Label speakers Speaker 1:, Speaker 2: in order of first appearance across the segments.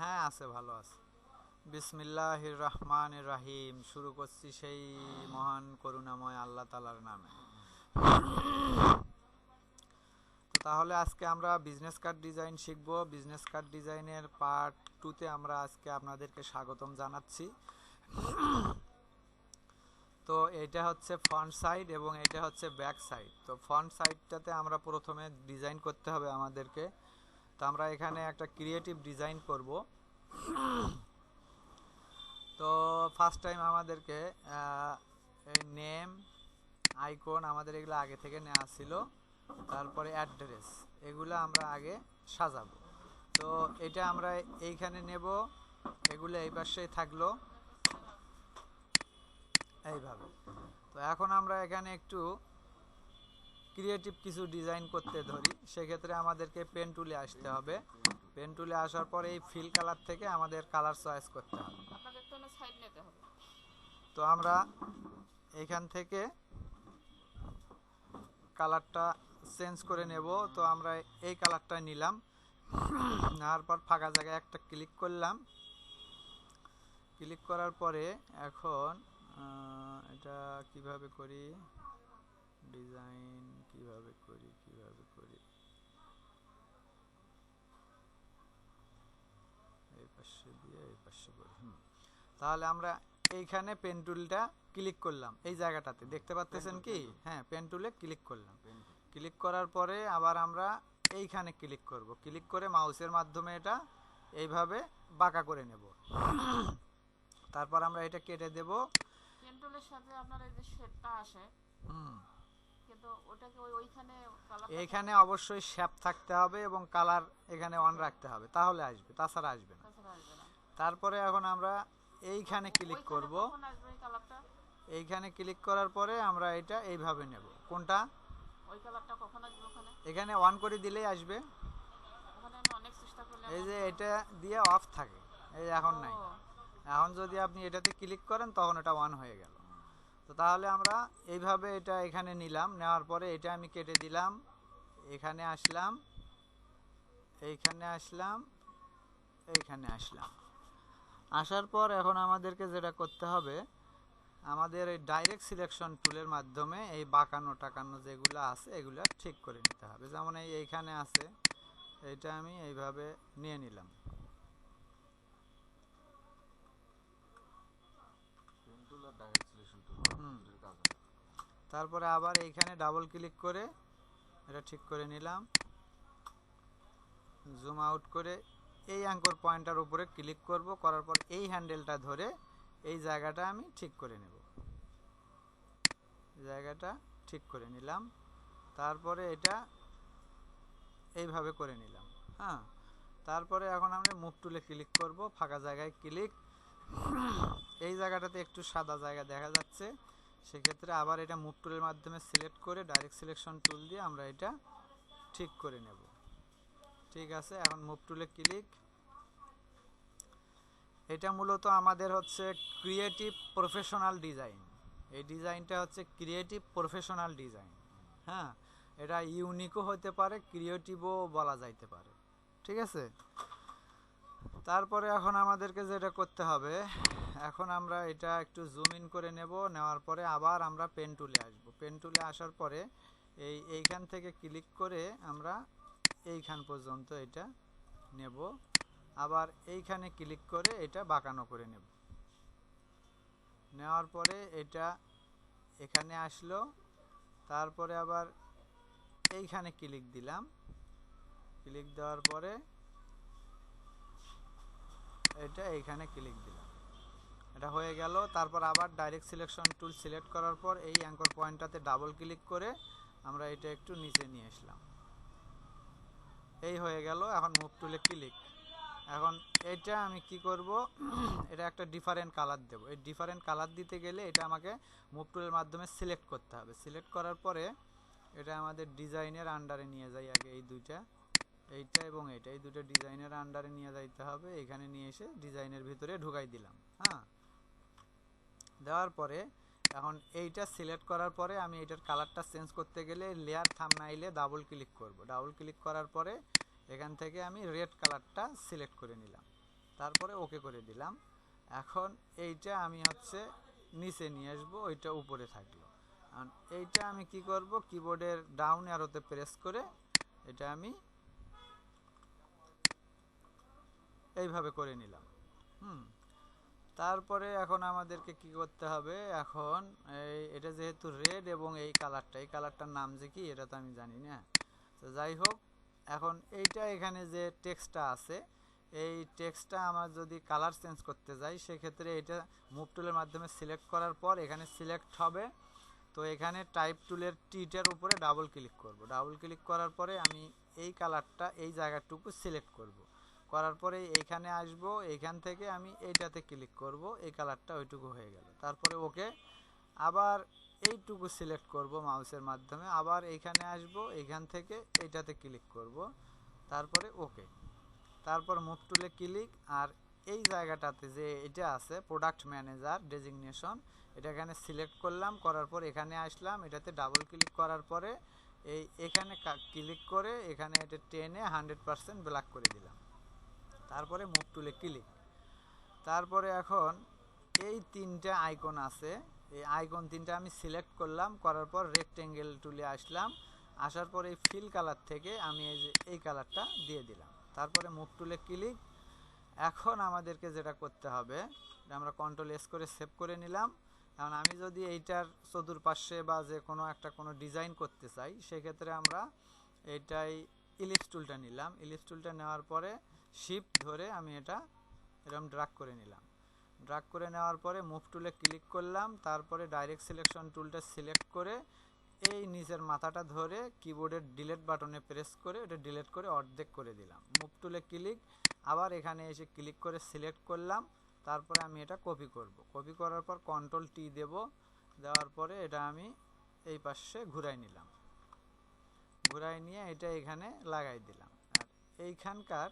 Speaker 1: হ্যাঁ আছে, ভালো আছে। বিসমিল্লাহির রহমানির রহিম। শুরু করছি সেই মহান করুণাময় আল্লাহ তাআলার নামে। তো তাহলে আজকে আমরা বিজনেস কার্ড ডিজাইন শিখব। বিজনেস কার্ড ডিজাইনের পার্ট 2 তে আমরা আজকে আপনাদেরকে স্বাগতম জানাচ্ছি। তো এটা হচ্ছে ফ্রন্ট সাইড এবং এটা হচ্ছে ব্যাক সাইড। তো ফ্রন্ট সাইডটাতে আমরা প্রথমে ডিজাইন করতে হবে আমাদেরকে। তো আমরা এখানে একটা ক্রিয়েটিভ ডিজাইন করব। তো ফার্স্ট টাইম আমাদেরকে এই নেম, আইকন আমাদের এগুলো আগে থেকে নেওয়া ছিল। তারপরে অ্যাড্রেস, এগুলো আমরা আগে সাজাবো। তো এটা আমরা এইখানে নেব, এগুলো এই পাশেই থাকলো এইভাবে। তো এখন আমরা এখানে একটু ক্রিয়েটিভ কিছু ডিজাইন করতে ধরি, সেক্ষেত্রে আমাদেরকে পেন টুলে আসতে হবে। পেন টুলে আসার পরে এই ফিল কালার থেকে আমাদের কালার চয়েস করতে হবে। তো আমরা এইখান থেকে কালারটা চেঞ্জ করে নেব। তো আমরা এই কালারটা নিলাম, নেওয়ার পর ফাঁকা জায়গায় একটা ক্লিক করলাম। ক্লিক করার পরে এখন এটা কিভাবে করি, ডিজাইন কিভাবে করি এই পাশে দিয়ে এই পাশে করি। তাহলে আমরা এইখানে পেন টুলটা ক্লিক করলাম, এই জায়গাটাতে দেখতে পাচ্ছেন কি? হ্যাঁ, পেন টুলে ক্লিক করলাম। ক্লিক করার পরে আবার আমরা এইখানে ক্লিক করব। ক্লিক করে মাউসের মাধ্যমে এটা এইভাবে বাঁকা করে নেব। তারপর আমরা এটা কেটে দেব।
Speaker 2: পেন টুলের সাথে আপনার এই যে শেপটা আসে, কিন্তু ওটাকে ওইখানে
Speaker 1: এইখানে অবশ্যই শেপ থাকতে হবে এবং কালার এখানে অন রাখতে হবে, তাহলে আসবে, তাছাড়া আসবে না। তারপরে এখন আমরা এইখানে ক্লিক করব। এইখানে ক্লিক করার পরে আমরা এটা এইভাবে নেব। কোনটা?
Speaker 2: ওই কালারটা কখন আসবে? ওখানে
Speaker 1: এখানে অন করে দিলেই আসবে।
Speaker 2: ওখানে আমি অনেক চেষ্টা করলাম,
Speaker 1: এই যে এটা দিয়ে অফ থাকে, এই এখন নাই। এখন যদি আপনি এটাতে ক্লিক করেন তখন এটা অন হয়ে গেল। তো তাহলে আমরা এইভাবে এটা এখানে নিলাম, নেওয়ার পরে এটা আমি কেটে দিলাম। এখানে আসলাম, এইখানে আসলাম, এইখানে আসলাম। আসার পর এখন আমাদেরকে যেটা করতে হবে, আমাদের এই ডাইরেক্ট সিলেকশন টুলের মাধ্যমে এই বাঁকানো টাকানো যেগুলো আছে এগুলো ঠিক করে নিতে হবে। যেমন এইখানে আছে, এইটা আমি এইভাবে নিয়ে নিলাম। তারপরে আবার এইখানে ডাবল ক্লিক করে এটা ঠিক করে নিলাম। জুম আউট করে এই অ্যাঙ্কর পয়েন্টার উপরে ক্লিক করব, করার পর এই হ্যান্ডেলটা ধরে এই জায়গাটা আমি ঠিক করে নেব। জায়গাটা ঠিক করে নিলাম। তারপরে এটা এইভাবে করে নিলাম। হ্যাঁ, তারপরে এখন আমরা মুভ টুলে ক্লিক করব, ফাঁকা জায়গায় ক্লিক। এই জায়গাটাতে একটু সাদা জায়গা দেখা যাচ্ছে, সেক্ষেত্রে আবার এটা মুভ টুলের মাধ্যমে সিলেক্ট করে ডাইরেক্ট সিলেকশন টুল দিয়ে আমরা এটা ঠিক করে নেব। ঠিক আছে, এখন মুভ টুলে ক্লিক। এটা মূলত আমাদের হচ্ছে ক্রিয়েটিভ প্রফেশনাল ডিজাইন। এই ডিজাইনটা হচ্ছে ক্রিয়েটিভ প্রফেশনাল ডিজাইন। হ্যাঁ, এটা ইউনিকও হতে পারে, ক্রিয়েটিভও বলা যাইতে পারে। ঠিক আছে, তারপরে এখন আমাদেরকে যেটা করতে হবে, এখন আমরা এটা একটু জুম ইন করে নেব। নেওয়ার পরে আবার আমরা পেন টুলে আসব। পেন টুলে আসার পরে এইখান থেকে ক্লিক করে আমরা এইখান পর্যন্ত এটা নেব। আবার এইখানে ক্লিক করে এটা বাঁকানো করে নেব। নেওয়ার পরে এটা এখানে আসলো। তারপরে আবার এইখানে ক্লিক দিলাম। ক্লিক দেওয়ার পরে এটা এইখানে ক্লিক দিলাম, এটা হয়ে গেল। তারপর আবার ডাইরেক্ট সিলেকশন টুল সিলেক্ট করার পর এই অ্যাঙ্কর পয়েন্টটাতে ডাবল ক্লিক করে আমরা এটা একটু নিচে নিয়ে আসলাম। এই হয়ে গেল। এখন মুভ টুলে ক্লিক। এখন এটা আমি কি করব, এটা একটা ডিফারেন্ট কালার দেব। এই ডিফারেন্ট কালার দিতে গেলে এটা আমাকে মুভ টুলের মাধ্যমে সিলেক্ট করতে হবে। সিলেক্ট করার পরে এটা আমাদের ডিজাইনের আন্ডারে নিয়ে যাই। আগে এই দুইটা, এইটা এবং এইটা, এই দুটো ডিজাইনের আন্ডারে নিয়ে যাইতে হবে। এখানে নিয়ে এসে ডিজাইনের ভিতরে ঢুকাই দিলাম। হ্যাঁ, দেওয়ার পরে এখন এইটা সিলেক্ট করার পরে আমি এটার কালারটা চেঞ্জ করতে গেলে লেয়ার থাম্বনেইলে ডাবল ক্লিক করব। ডাবল ক্লিক করার পরে এখান থেকে আমি রেড কালারটা সিলেক্ট করে নিলাম। তারপরে ওকে করে দিলাম। এখন এইটা আমি হচ্ছে নিচে নিয়ে আসবো, ওইটা উপরে থাকলো। এইটা আমি কি করব, কিবোর্ডের ডাউন অ্যারোতে প্রেস করে এটা আমি এইভাবে করে নিলাম। তারপরে এখন আমাদেরকে কি করতে হবে, এখন এটা যেহেতু রেড এবং এই কালারটার নাম যে কি এটা তো আমি জানি না। তো যাই হোক, এখন এইটা এখানে যে টেক্সটটা আছে, এই টেক্সটটা আমার যদি কালার চেঞ্জ করতে যাই সেক্ষেত্রে এটা মুভ টুলের মাধ্যমে সিলেক্ট করার পর এখানে সিলেক্ট হবে। তো এখানে টাইপ টুলের টিটার উপরে ডাবল ক্লিক করব। ডাবল ক্লিক করার পরে আমি এই কালারটা এই জায়গাটুকু সিলেক্ট করব। করার পরে এইখানে আসব, এইখান থেকে আমি এইটাতে ক্লিক করব, এই কালারটা ওইটুকু হয়ে গেল। তারপরে ওকে, আবার এইটুকু সিলেক্ট করব মাউসের মাধ্যমে, আবার এইখানে আসব, এইখান থেকে এইটাতে ক্লিক করব, তারপরে ওকে। তারপর মুভ টুলে ক্লিক, আর এই জায়গাটাতে যে এটা আছে প্রোডাক্ট ম্যানেজার ডেজিগনেশন, এটা এখানে সিলেক্ট করলাম, করার পর এখানে আসলাম, এটাতে ডাবল ক্লিক করার পরে এখানে ক্লিক করে এখানে এটা টেনে 100% ব্ল্যাক করে দিলাম। তারপরে মুভ টুলে ক্লিক। তারপরে এখন এই তিনটা আইকন আছে, এই আইকন তিনটা আমি সিলেক্ট করলাম, করার পর রেক্টেঙ্গেল টুলে আসলাম, আসার পর এই ফিল কালার থেকে আমি এই যে এই কালারটা দিয়ে দিলাম। তারপরে মুভ টুলে ক্লিক। এখন আমাদেরকে যেটা করতে হবে, আমরা কন্ট্রোল এস করে সেভ করে নিলাম। কারণ আমি যদি এইটার চতুর্পাশে বা যে কোনো ডিজাইন করতে চাই সেক্ষেত্রে আমরা এইটাই ইলিপস টুলটা নিলাম। ইলিপস টুলটা নেওয়ার পরে শিফট ধরে আমি এটা এরকম ড্রাগ করে নিলাম। ড্রাগ করে নেওয়ার পরে মুভ টুলে ক্লিক করলাম, তারপরে ডাইরেক্ট সিলেকশন টুলটা সিলেক্ট করে এই নিচের মাথাটা ধরে কিবোর্ডের ডিলিট বাটনে প্রেস করে এটা ডিলিট করে অর্ধেক করে দিলাম। মুভ টুলে ক্লিক, আবার এখানে এসে ক্লিক করে সিলেক্ট করলাম, তারপরে আমি এটা কপি করব। কপি করার পর কন্ট্রোল টি দেব, দেওয়ার পরে এটা আমি এই পাশে ঘুরাই নিলাম। ঘুরাই নিয়ে এটা এখানে লাগাই দিলাম। আর এইখানকার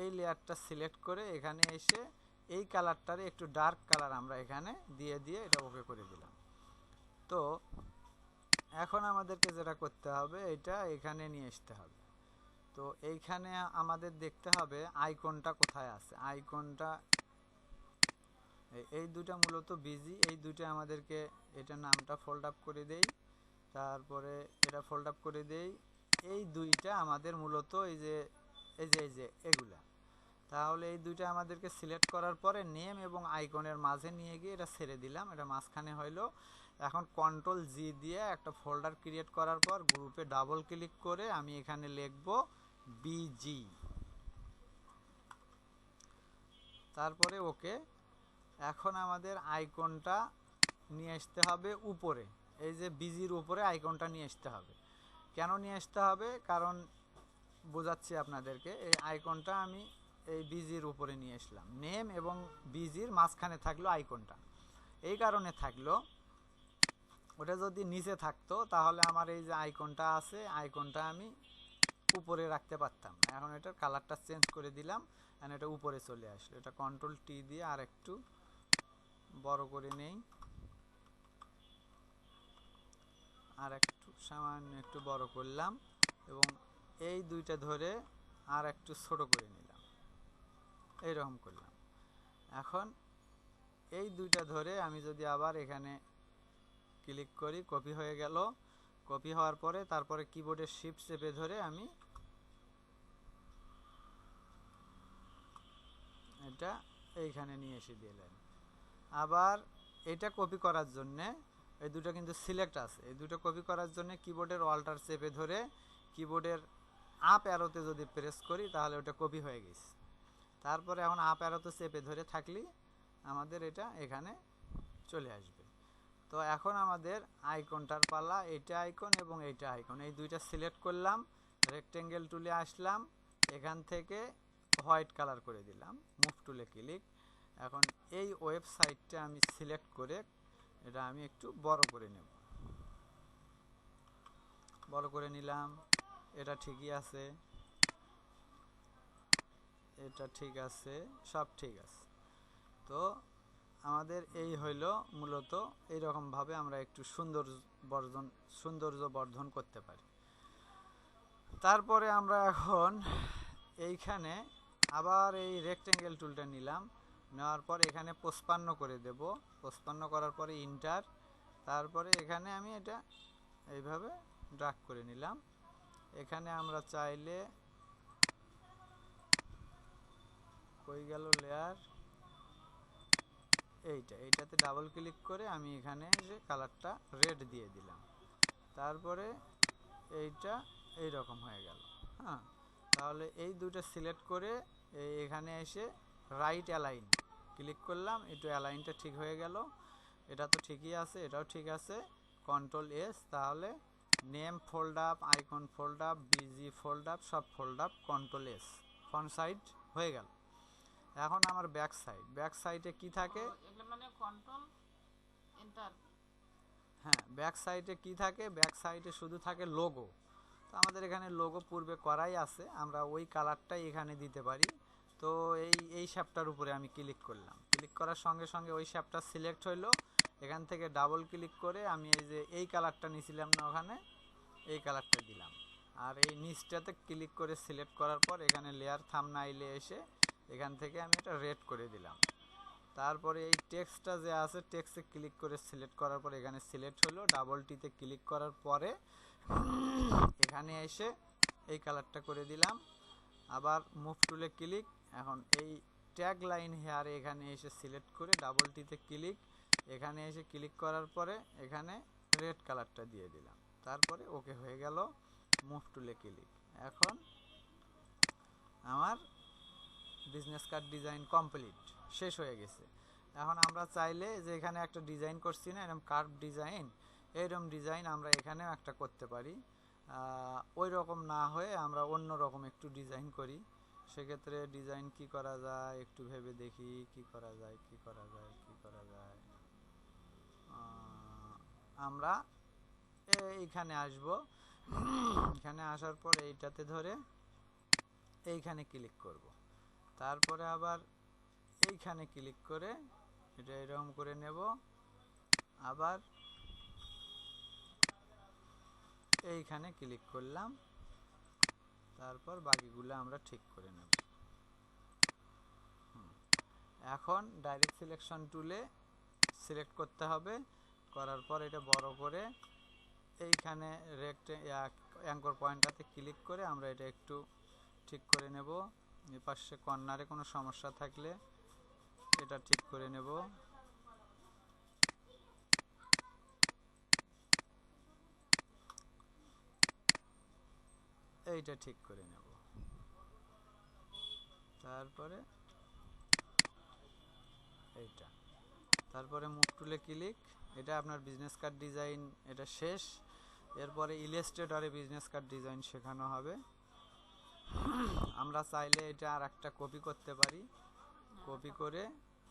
Speaker 1: এই লেয়ারটা সিলেক্ট করে এখানে এসে এই কালারটারে একটু ডার্ক কালার আমরা এখানে দিয়ে দিয়ে এটা ওকে করে দিলাম। তো এখন আমাদেরকে যেটা করতে হবে, এটা এখানে নিয়ে আসতে হবে। তো এইখানে আমাদের দেখতে হবে আইকনটা কোথায় আছে। আইকনটা এই দুটা মূলত বিজি, এই দুটো আমাদেরকে এটা নামটা ফোল্ড আপ করে দেই, তারপরে এটা ফোল্ড আপ করে দেই। এই দুইটা আমাদের মূলত এই যে এগুলা, তাহলে এই দুইটা আমাদেরকে সিলেক্ট করার পরে নেম এবং আইকনের মাঝে নিয়ে গিয়ে এটা ছেড়ে দিলাম, এটা মাঝখানে হইলো। এখন কন্ট্রোল জি দিয়ে একটা ফোল্ডার ক্রিয়েট করার পর গ্রুপে ডাবল ক্লিক করে আমি এখানে লিখব বিজি, তারপরে ওকে। এখন আমাদের আইকনটা নিয়ে আসতে হবে উপরে, এই যে বিজির উপরে আইকনটা নিয়ে আসতে হবে। কেন নিয়ে আসতে হবে, কারণ বোঝাচ্ছি আপনাদেরকে। এই আইকনটা আমি এই বিজির উপরে নিয়ে আসলাম, নেম এবং বিজির মাঝখানে থাকলো আইকনটা। এই কারণে থাকলো, ওটা যদি নিচে থাকতো তাহলে আমার এই যে আইকনটা আছে, আইকনটা আমি উপরে রাখতে পারতাম না। এখন এটার কালারটা চেঞ্জ করে দিলাম, আর এটা উপরে চলে আসলো। এটা কন্ট্রোল টি দিয়ে আর একটু বড় করে নেই, আর একটু সামান্য একটু বড় করলাম এবং এই দুইটা ধরে আর একটু ছোট করে নিলাম, এইরকম করলাম। এখন এই দুইটা ধরে আমি যদি আবার এখানে ক্লিক করি, কপি হয়ে গেল। কপি হওয়ার পরে তারপরে কিবোর্ডের শিফট চেপে ধরে আমি এটা এইখানে নিয়ে এসে দিলাম। আবার এটা কপি করার জন্যে এই দুটো কিন্তু সিলেক্ট আছে, এই দুটো কপি করার জন্য কিবোর্ডের অল্টার চেপে ধরে কিবোর্ডের আপ অ্যারোতে যদি প্রেস করি তাহলে ওটা কপি হয়ে গেছে। তারপরে এখন আপ অ্যারোতে চেপে ধরে থাকলে আমাদের এটা এখানে চলে আসবে। তো এখন আমাদের আইকনটার পালা, এইটা আইকন এবং এইটা আইকন, এই দুইটা সিলেক্ট করলাম, রেক্টেঙ্গেল টুলে আসলাম, এখান থেকে হোয়াইট কালার করে দিলাম, মুভ টুলে ক্লিক। এখন এই ওয়েবসাইটটা আমি সিলেক্ট করে এটা আমি একটু বড় করে নেব, বড় করে নিলাম। এটা ঠিকই আছে, এটা ঠিক আছে, সব ঠিক আছে। তো আমাদের এই হইল মূলত এইরকমভাবে আমরা একটু সৌন্দর্য বর্ধন করতে পারি। তারপরে আমরা এখন এইখানে আবার এই রেক্টেঙ্গেল টুলটা নিলাম, নেওয়ার পর এখানে 55 করে দেব। 55 করার পরে ইন্টার, তারপরে এখানে আমি এটা এইভাবে ড্রাগ করে নিলাম। এখানে আমরা চাইলে কই গেল লেয়ার, এইটাতে ডাবল ক্লিক করে আমি এখানে যে কালারটা রেড দিয়ে দিলাম। তারপরে এইটা এই রকম হয়ে গেল। হ্যাঁ, তাহলে এই দুটো সিলেক্ট করে এখানে এসে রাইট অ্যালাইন ক্লিক করলাম, একটু অ্যালাইনটা ঠিক হয়ে গেল। এটা তো ঠিকই আছে, এটাও ঠিক আছে। কন্ট্রোল এস, তাহলে name fold up, icon fold up, BG fold up, সব fold up, control S, front side হয়ে গেল। এখন আমার ব্যাক সাইডে কি থাকে,
Speaker 2: এগুলো মানে কন্ট্রোল এন্টার।
Speaker 1: হ্যাঁ, ব্যাক সাইডে কি থাকে, ব্যাক সাইডে শুধু থাকে লোগো। তো আমাদের এখানে লোগো পূর্বে করাই আছে, আমরা ওই কালারটাই এখানে দিতে পারি। তো এই শ্যাপটার উপরে আমি ক্লিক করলাম, ক্লিক করার সঙ্গে সঙ্গে ওই শ্যাপটা সিলেক্ট হইলো। এখান থেকে ডাবল ক্লিক করে আমি এই যে এই কালারটা নিয়েছিলাম না, ওখানে এই কালারটা দিলাম। আর এই নিচটাতে ক্লিক করে সিলেক্ট করার পর এখানে লেয়ার থাম্বনেইলে এসে এখান থেকে আমি এটা রেড করে দিলাম। তারপরে এই টেক্সটটা যে আছে, টেক্সটে ক্লিক করে সিলেক্ট করার পর এখানে সিলেক্ট হলো, ডাবল টিতে ক্লিক করার পরে এখানে এসে এই কালারটা করে দিলাম। আবার মুভ টুলে ক্লিক, এখন এই ট্যাগ লাইন হেয়ারে এখানে এসে সিলেক্ট করে ডাবল টিতে ক্লিক, এখানে এসে ক্লিক করার পরে এখানে রেড কালারটা দিয়ে দিলাম। তারপরে ওকে হয়ে গেল, মুভ টুলে ক্লিক। এখন আমার বিজনেস কার্ড ডিজাইন কমপ্লিট, শেষ হয়ে গেছে। এখন আমরা চাইলে যে এখানে একটা ডিজাইন করছি না, এরকম কার্ভ ডিজাইন, এইরকম ডিজাইন আমরা এখানেও একটা করতে পারি। ওই রকম না হয়ে আমরা অন্য রকম একটু ডিজাইন করি। সেক্ষেত্রে ডিজাইন কি করা যায় একটু ভেবে দেখি, কি করা যায়। আমরা এইখানে আসব, এখানে আসার পর এইটাতে ধরে এইখানে ক্লিক করব। তারপরে আবার এইখানে ক্লিক করে এটা এরকম করে নেব, আবার এইখানে ক্লিক করলাম, তারপর বাকিগুলো আমরা ঠিক করে নেব। এখন ডাইরেক্ট সিলেকশন টুলে সিলেক্ট করতে হবে, করার পর এটা বড় করে এইখানে অ্যাঙ্কর পয়েন্টটাতে ক্লিক করে আমরা এটা একটু ঠিক করে নেব। এই পাশে কর্নারে কোনো সমস্যা থাকলে এটা ঠিক করে নেব। এইটা ঠিক করে নেব। তারপরে এইটা, তারপরে মুভ টুলে ক্লিক। এটা আপনার বিজনেস কার্ড ডিজাইন এটা শেষ। এরপরে ইলাস্ট্রেটরে বিজনেস কার্ড ডিজাইন শেখানো হবে। আমরা চাইলে এটা আর একটা কপি করতে পারি, কপি করে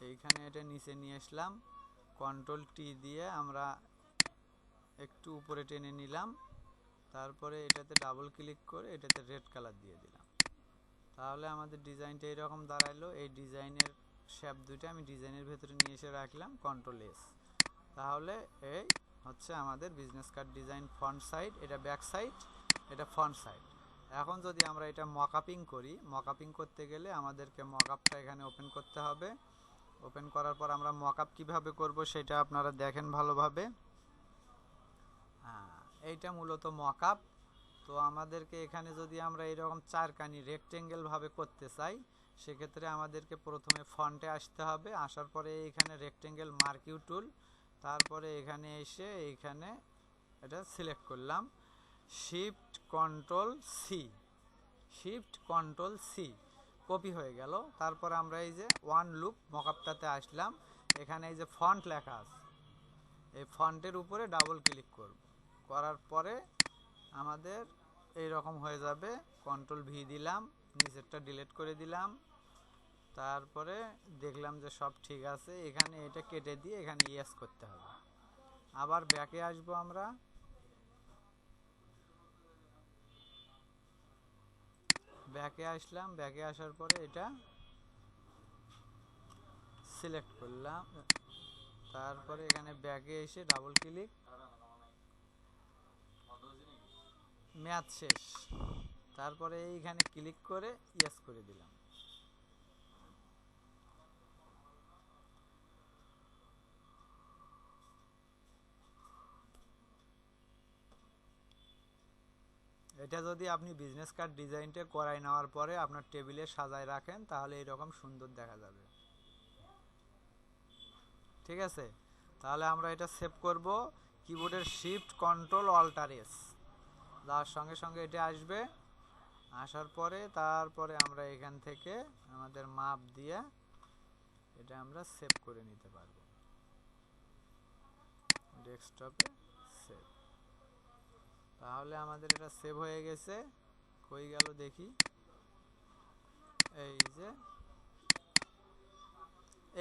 Speaker 1: এইখানে এটা নিচে নিয়ে আসলাম, কন্ট্রোল টি দিয়ে আমরা একটু উপরে টেনে নিলাম, তারপরে এটাতে ডাবল ক্লিক করে এটাতে রেড কালার দিয়ে দিলাম। তাহলে আমাদের ডিজাইনটা এইরকম দাঁড়াইলো। এই ডিজাইনের শেপ দুইটা আমি ডিজাইনের ভেতরে নিয়ে এসে রাখলাম, কন্ট্রোল এস। তাহলে এই হচ্ছে আমাদের business card design front side, এটা ব্যাক সাইড, এটা ফ্রন্ট সাইড। এখন যদি আমরা এটা মকআপিং করি, মকআপিং করতে গেলে আমাদেরকে মকআপটা এখানে ওপেন করতে হবে। ওপেন করার পর আমরা মকআপ কিভাবে করব সেটা আপনারা দেখেন ভালোভাবে। হ্যাঁ, এইটা মূলত মকআপ। তো আমাদেরকে এখানে যদি আমরা এরকম চারকানি রেক্টেঙ্গেল ভাবে করতে চাই, সেক্ষেত্রে আমাদেরকে প্রথমে ফন্টে আসতে হবে। আসার পরে এখানে রেক্টেঙ্গেল মার্কিউ টুল, তারপরে এখানে এসে এইখানে এটা সিলেক্ট করলাম, শিফট কন্ট্রোল সি, কপি হয়ে গেল। তারপর আমরা এই যে ওয়ান লুপ মকআপটাতে আসলাম, এখানে এই যে ফন্ট লেখা আছে, এই ফন্টের উপরে ডাবল ক্লিক করব, করার পরে আমাদের এই রকম হয়ে যাবে। কন্ট্রোল ভি দিলাম, নিচেরটা ডিলিট করে দিলাম, তারপরে দেখলাম যে সব ঠিক আছে। এখানে এটা কেটে দিয়ে এখানে ইয়েস করতে হবে। আবার ব্যাকে আসবো, আমরা ব্যাকে আসলাম, ব্যাকে আসার পরে এটা সিলেক্ট করলাম, তারপরে এখানে ব্যাকে এসে ডাবল ক্লিক, ম্যাথ শেষ। তারপরে এইখানে ক্লিক করে ইয়েস করে দিলাম। এটা যদি আপনি বিজনেস কার্ড ডিজাইনটা করাই নেওয়ার পরে আপনার টেবিলে সাজায় রাখেন তাহলে এরকম সুন্দর দেখা যাবে। ঠিক আছে, তাহলে আমরা এটা সেভ করব। কিবোর্ডের শিফট কন্ট্রোল অল্টার এস যাওয়ার সঙ্গে সঙ্গে এটা আসবে। আসার পরে তারপরে আমরা এখান থেকে আমাদের মাপ দিয়ে এটা আমরা সেভ করে নিতে পারবো ডেস্কটপে। সেভ, তাহলে আমাদের এটা সেভ হয়ে গেছে। কই গেল দেখি, এই যে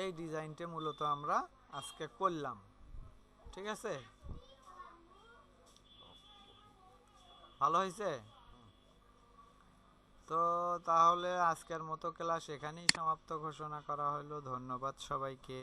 Speaker 1: এই ডিজাইনটা মূলত আমরা আজকে করলাম। ঠিক আছে, ভালো হয়েছে। তো তাহলে আজকের মতো ক্লাস এখানেই সমাপ্ত ঘোষণা করা হলো। ধন্যবাদ সবাইকে।